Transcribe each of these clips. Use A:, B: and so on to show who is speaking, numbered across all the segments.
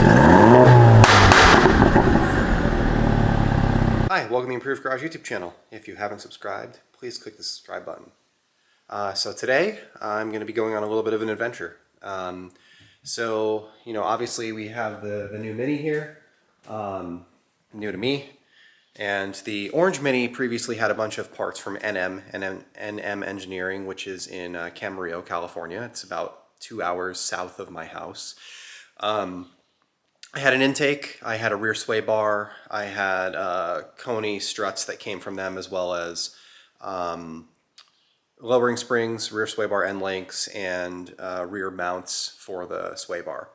A: Hi, welcome to the Improved Garage YouTube channel. If you haven't subscribed, please click the subscribe button. So today, I'm going to be going on a little bit of an adventure. Obviously we have the new Mini here, new to me. And the orange Mini previously had a bunch of parts from NM Engineering, which is in Camarillo, California. It's about 2 hours south of my house. I had an intake, I had a rear sway bar, I had Koni struts that came from them, as well as lowering springs, rear sway bar end links, and rear mounts for the sway bar.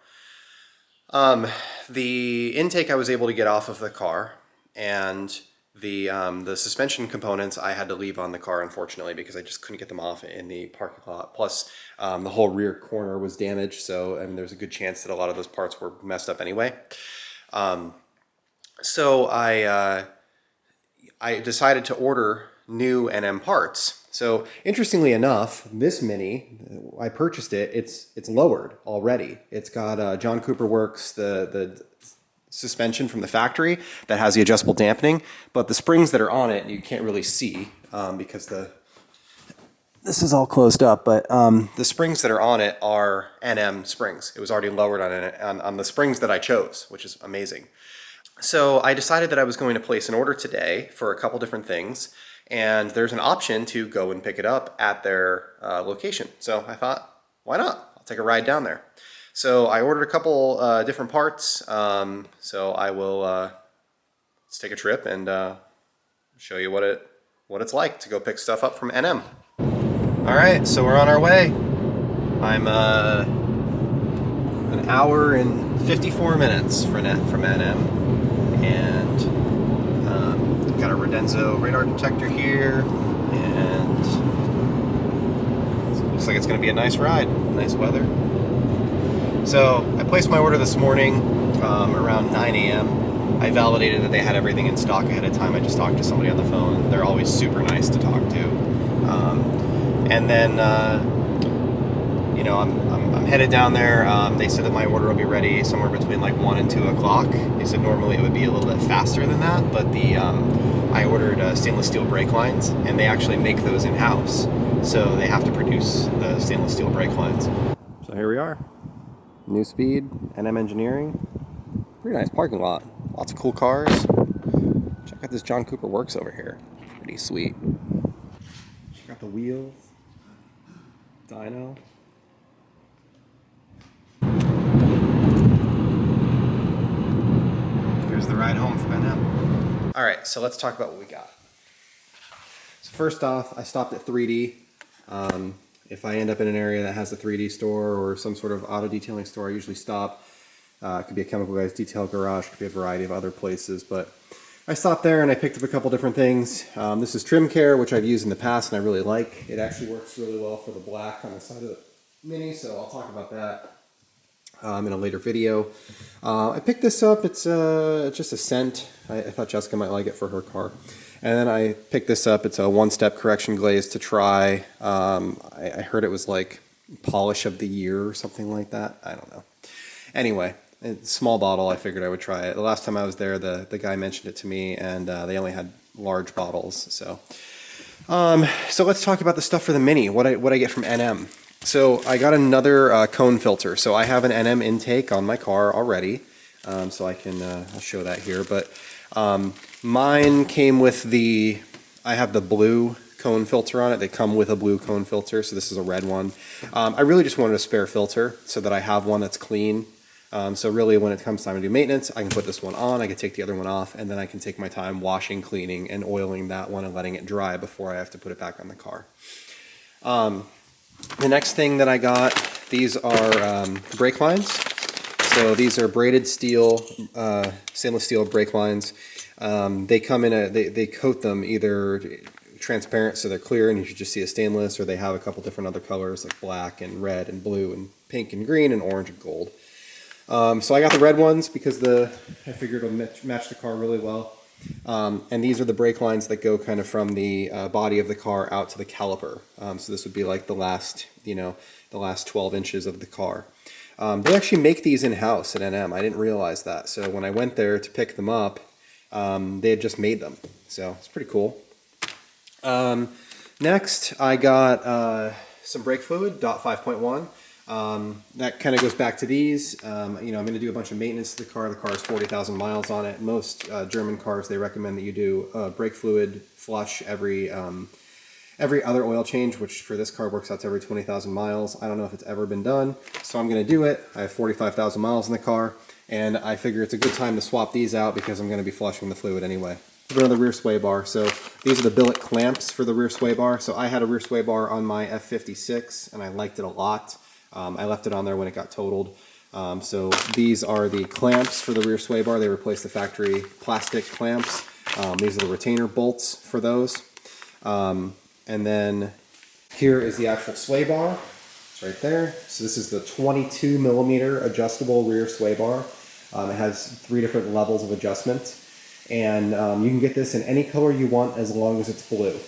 A: The intake I was able to get off of the car, and the suspension components I had to leave on the car, unfortunately, because I just couldn't get them off in the parking lot. Plus, the whole rear corner was damaged, so there's a good chance that a lot of those parts were messed up anyway. So I decided to order new NM parts. So interestingly enough, this Mini, I purchased it. It's lowered already. It's got John Cooper Works the suspension from the factory that has the adjustable dampening, but the springs that are on it you can't really see because this is all closed up. But the springs that are on it are NM springs. It was already lowered on the springs that I chose, which is amazing. So I decided that I was going to place an order today for a couple different things, and there's an option to go and pick it up at their location. So I thought, why not? I'll take a ride down there. So I ordered a couple different parts, so I will let's take a trip and show you what it's like to go pick stuff up from NM. All right, so we're on our way. I'm an hour and 54 minutes from NM, and got a Rodenso radar detector here, and it looks like it's going to be a nice ride, nice weather. So I placed my order this morning around 9 a.m. I validated that they had everything in stock ahead of time. I just talked to somebody on the phone. They're always super nice to talk to. And then, I'm headed down there. They said that my order will be ready somewhere between like 1 and 2 o'clock. They said normally it would be a little bit faster than that, but I ordered stainless steel brake lines, and they actually make those in-house. So they have to produce the stainless steel brake lines. So here we are. New Speed, NM Engineering. Pretty nice parking lot. Lots of cool cars. Check out this John Cooper Works over here. Pretty sweet. Check out the wheels. Dyno. Here's the ride home from NM. Alright, so let's talk about what we got. So first off, I stopped at 3D. If I end up in an area that has a 3D store or some sort of auto detailing store, I usually stop. It could be a Chemical Guys detail garage, it could be a variety of other places, but I stopped there and I picked up a couple different things. This is Trim Care, which I've used in the past and I really like. It actually works really well for the black on the side of the Mini, so I'll talk about that in a later video. I picked this up. It's just a scent. I thought Jessica might like it for her car. And then I picked this up. It's a one-step correction glaze to try. I heard it was like polish of the year or something like that. I don't know. Anyway, it's a small bottle. I figured I would try it. The last time I was there, the guy mentioned it to me, and they only had large bottles. So let's talk about the stuff for the Mini. What I get from NM. So I got another cone filter. So I have an NM intake on my car already. So I can I'll show that here, but. Mine came with I have the blue cone filter on it. They come with a blue cone filter, so this is a red one. I really just wanted a spare filter so that I have one that's clean. So really when it comes time to do maintenance, I can put this one on, I can take the other one off, and then I can take my time washing, cleaning, and oiling that one and letting it dry before I have to put it back on the car. The next thing that I got, these are brake lines. So these are braided steel, stainless steel brake lines. They come in they coat them either transparent so they're clear and you should just see a stainless, or they have a couple different other colors like black and red and blue and pink and green and orange and gold. So I got the red ones because I figured it'll match the car really well. And these are the brake lines that go kind of from the body of the car out to the caliper. So this would be like the last 12 inches of the car. They actually make these in-house at NM. I didn't realize that. So when I went there to pick them up, they had just made them. So it's pretty cool. Next, I got some brake fluid, DOT 5.1. That kind of goes back to these. I'm going to do a bunch of maintenance to the car. The car has 40,000 miles on it. Most German cars, they recommend that you do brake fluid flush every other oil change, which for this car works out to every 20,000 miles. I don't know if it's ever been done, so I'm going to do it. I have 45,000 miles in the car, and I figure it's a good time to swap these out because I'm going to be flushing the fluid anyway. Go to the rear sway bar. So these are the billet clamps for the rear sway bar. So I had a rear sway bar on my F56, and I liked it a lot. I left it on there when it got totaled. So these are the clamps for the rear sway bar. They replaced the factory plastic clamps. These are the retainer bolts for those. And then here is the actual sway bar. It's right there. So this is the 22 millimeter adjustable rear sway bar. It has 3 different levels of adjustment. And you can get this in any color you want as long as it's blue.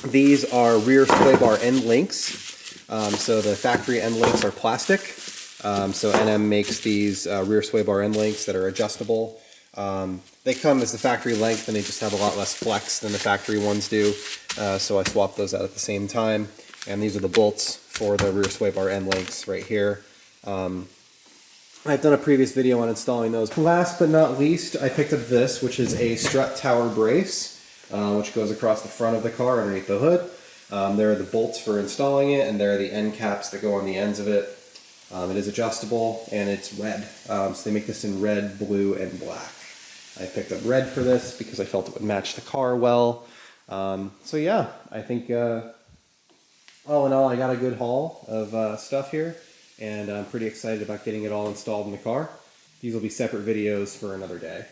A: These are rear sway bar end links. So the factory end links are plastic. So NM makes these rear sway bar end links that are adjustable. They come as the factory length, and they just have a lot less flex than the factory ones do. So I swapped those out at the same time. And these are the bolts for the rear sway bar end links right here. I've done a previous video on installing those. Last but not least, I picked up this, which is a strut tower brace, which goes across the front of the car underneath the hood. There are the bolts for installing it, and there are the end caps that go on the ends of it. It is adjustable, and it's red. So they make this in red, blue, and black. I picked up red for this because I felt it would match the car well. So yeah, I think all in all, I got a good haul of stuff here, and I'm pretty excited about getting it all installed in the car. These will be separate videos for another day.